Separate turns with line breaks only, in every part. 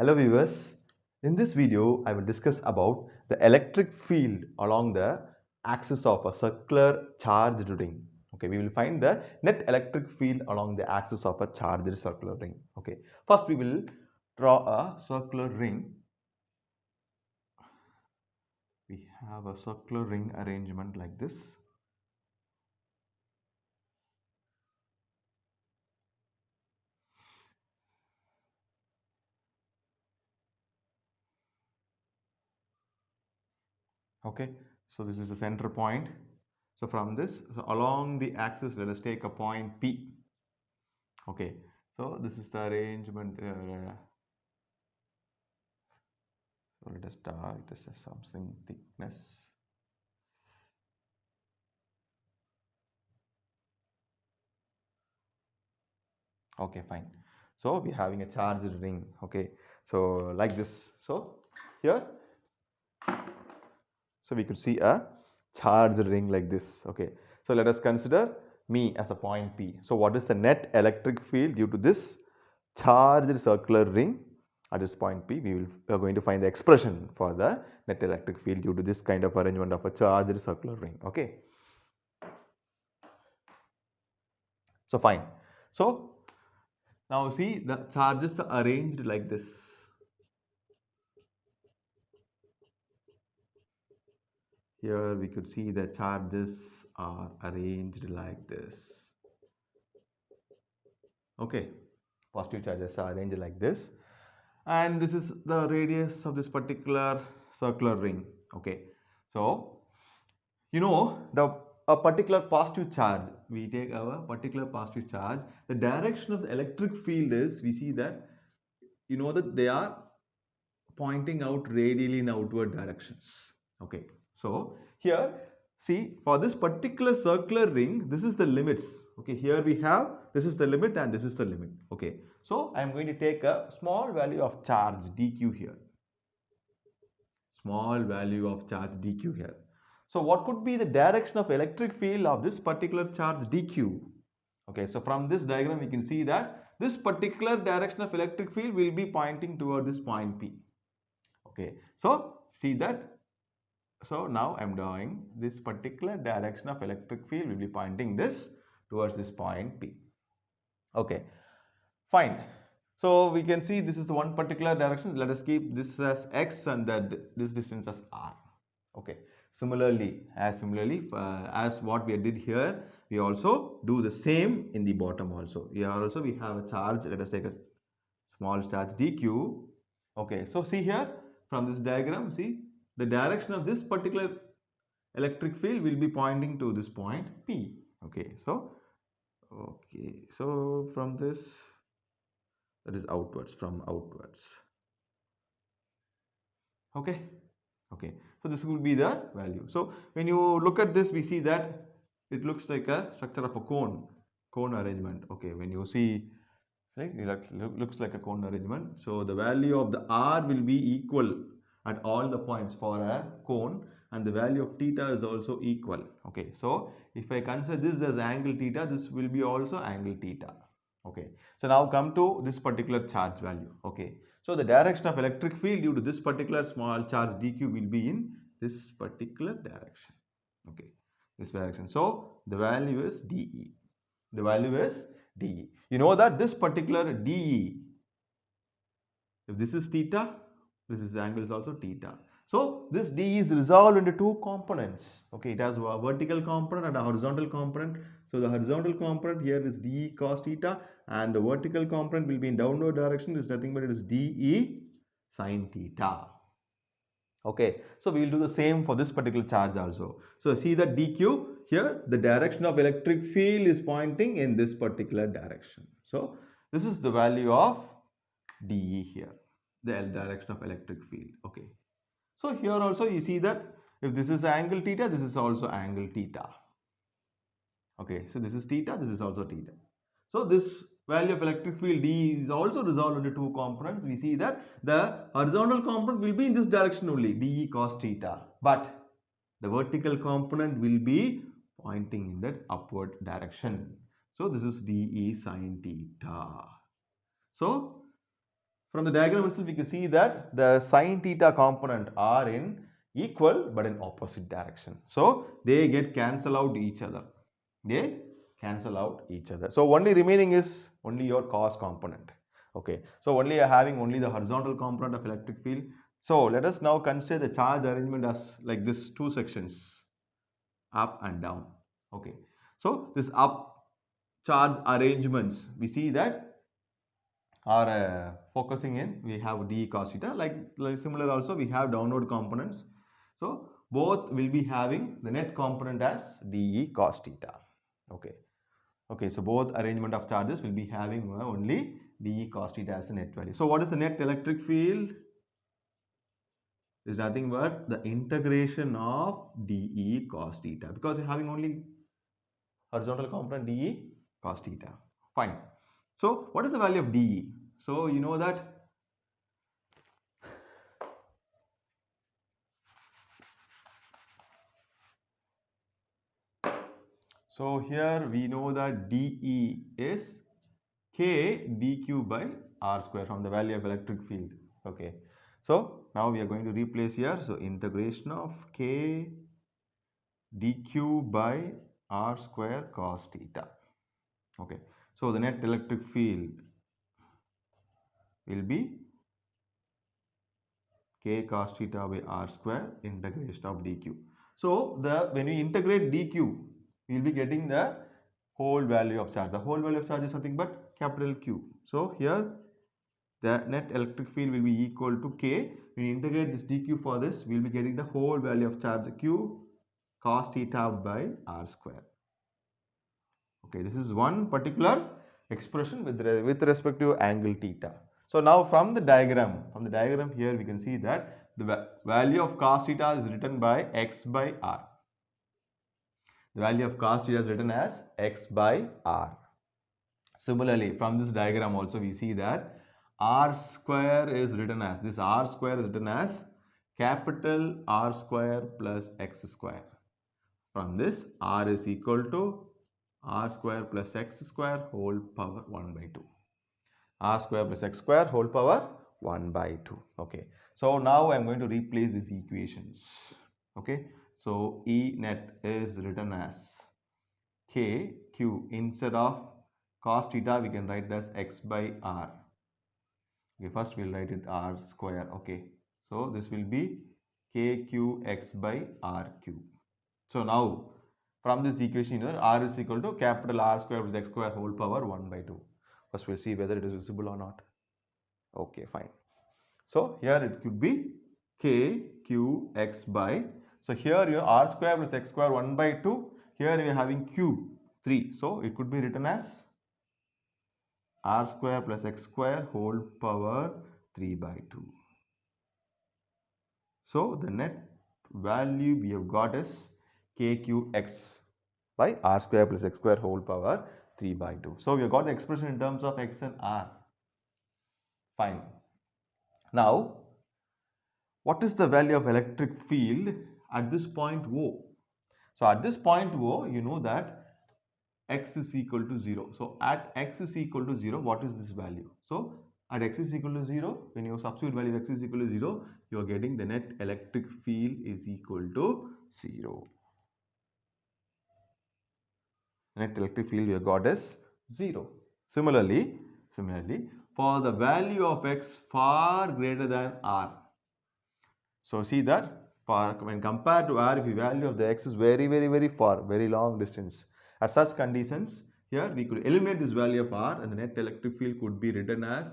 Hello viewers, in this video I will discuss about the electric field along the axis of a circular charged ring. Okay, we will find the net electric field along the axis of a charged circular ring. Okay, first we will draw a circular ring. We have a circular ring arrangement like this. Okay, so this is the center point. So from this, so along the axis, let us take a point P. Okay, so this is the arrangement. So let us start. This is something thickness. Okay, fine. So we're having a charged ring. Okay, so like this. So here, so we could see a charged ring like this. Okay, so let us consider me as a point P. So what is the net electric field due to this charged circular ring at this point P? We are going to find the expression for the net electric field due to this kind of arrangement of a charged circular ring. Okay, so fine. So now see the charges are arranged like this. Here we could see the charges are arranged like this. Okay, positive charges are arranged like this, and this is the radius of this particular circular ring. Okay, so you know the a particular positive charge, we take our particular positive charge, the direction of the electric field is, we see that you know that they are pointing out radially in outward directions. Okay, so here see for this particular circular ring, this is the limits. Okay, here we have, this is the limit and this is the limit. Okay, so I am going to take a small value of charge dq here, small value of charge dq here. So what could be the direction of electric field of this particular charge dq? Okay, so from this diagram we can see that this particular direction of electric field will be pointing toward this point P. Okay, so see that, so now I'm drawing this particular direction of electric field will be pointing this towards this point P. Okay, fine. So we can see this is one particular direction. Let us keep this as x and that this distance as r. Okay, similarly as what we did here, we also do the same in the bottom also. Here also we have a charge. Let us take a small charge dq. Okay, so see here from this diagram, see the direction of this particular electric field will be pointing to this point P. Okay, so from this, that is outwards, from outwards. Okay, okay, so this will be the value. So when you look at this, we see that it looks like a structure of a cone arrangement. Okay, when you see, right, it looks like a cone arrangement. So the value of the r will be equal at all the points for a cone, and the value of theta is also equal. Okay, so if I consider this as angle theta, this will be also angle theta. Okay, so now come to this particular charge value. Okay, so the direction of electric field due to this particular small charge dq will be in this particular direction. Okay, this direction. So the value is dE. The value is dE. You know that this particular dE, if this is theta, this is the angle is also theta. So this d is resolved into two components. Okay, it has a vertical component and a horizontal component. So the horizontal component here is d cos theta, and the vertical component will be in downward direction. Is nothing but it is de sin theta. Okay, so we will do the same for this particular charge also. So see that dq here, the direction of electric field is pointing in this particular direction. So this is the value of dE here, the direction of electric field. Okay, so here also you see that if this is angle theta, this is also angle theta. Okay, so this is theta, this is also theta. So this value of electric field D is also resolved into two components. We see that the horizontal component will be in this direction only, dE cos theta, but the vertical component will be pointing in that upward direction. So this is dE sin theta. So From the diagram itself, we can see that the sine theta component are in equal but in opposite direction. So they get cancel out each other. They cancel out each other. So only remaining is only your cos component. Okay. So only having only the horizontal component of electric field. So let us now consider the charge arrangement as like this, two sections, up and down. Okay. So this up charge arrangements, we see that are focusing in, we have d cos theta, like similar also we have downward components. So both will be having the net component as de cos theta. Okay. Okay, so both arrangement of charges will be having only de cos theta as a net value. So what is the net electric field? Is nothing but the integration of de cos theta, because you're having only horizontal component de cos theta. Fine. So what is the value of de? So you know that so here we know that dE is k dq by r square from the value of electric field. Okay. So now we are going to replace here. So integration of k dq by r square cos theta. Okay. So the net electric field will be k cos theta by r square integration of dq. So when we integrate dq, we will be getting the whole value of charge. The whole value of charge is nothing but capital Q. So here the net electric field will be equal to k. When you integrate this dq for this, we will be getting the whole value of charge q cos theta by r square. Okay, this is one particular expression with respect to angle theta. So now from the diagram here we can see that the value of cos theta is written by x by r. The value of cos theta is written as x by r. Similarly, from this diagram also we see that r square is written as, this r square is written as capital R square plus x square. From this, r is equal to r square plus x square whole power 1 by 2. R square plus x square whole power 1 by 2. Okay. So now I am going to replace these equations. Okay. So E net is written as k q, instead of cos theta we can write it as x by r. Okay, first we'll write it r square. Okay, so this will be kqx by rq. So now from this equation here, r is equal to capital R square plus x square whole power 1 by 2. First we'll see whether it is visible or not. Okay, fine. So here it could be kqx by, so here your r square plus x square 1 by 2, here we are having cube 3. So it could be written as r square plus x square whole power 3 by 2. So the net value we have got is kqx by r square plus x square whole power 3 by 2. So we have got the expression in terms of x and r. Fine. Now, what is the value of electric field at this point O? So at this point O, you know that x is equal to 0. So at x is equal to 0, what is this value? So at x is equal to 0, when you substitute value x is equal to 0, you are getting the net electric field is equal to 0. Net electric field we have got is 0. Similarly, for the value of x far greater than r. So see that when compared to r, if the value of the x is very far, very long distance, at such conditions, here we could eliminate this value of r and the net electric field could be written as,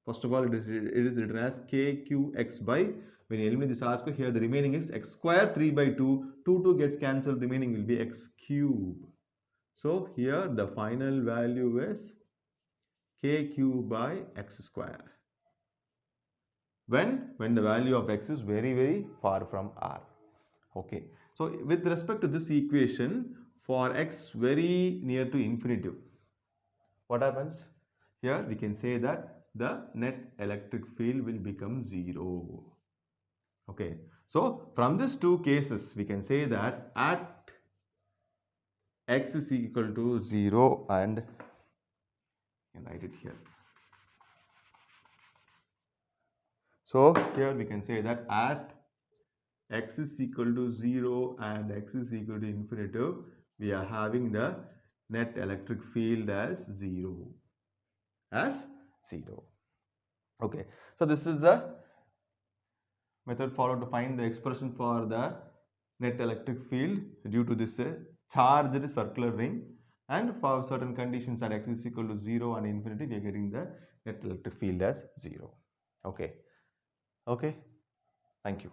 first of all it is written as kqx by, when you eliminate this r square, here the remaining is x square 3 by 2, 2 gets cancelled, remaining will be x cube. So here the final value is k cube by x square. When the value of x is very far from r. Okay. So with respect to this equation, for x very near to infinity, what happens? Here we can say that the net electric field will become 0. Okay. So from these two cases, we can say that at x is equal to 0 and, you can write it here. So here we can say that at x is equal to 0 and x is equal to infinitive, we are having the net electric field as 0. Okay, so this is the method followed to find the expression for the net electric field due to this charged circular ring, and for certain conditions at x is equal to 0 and infinity, we are getting the net electric field as 0. Okay, thank you.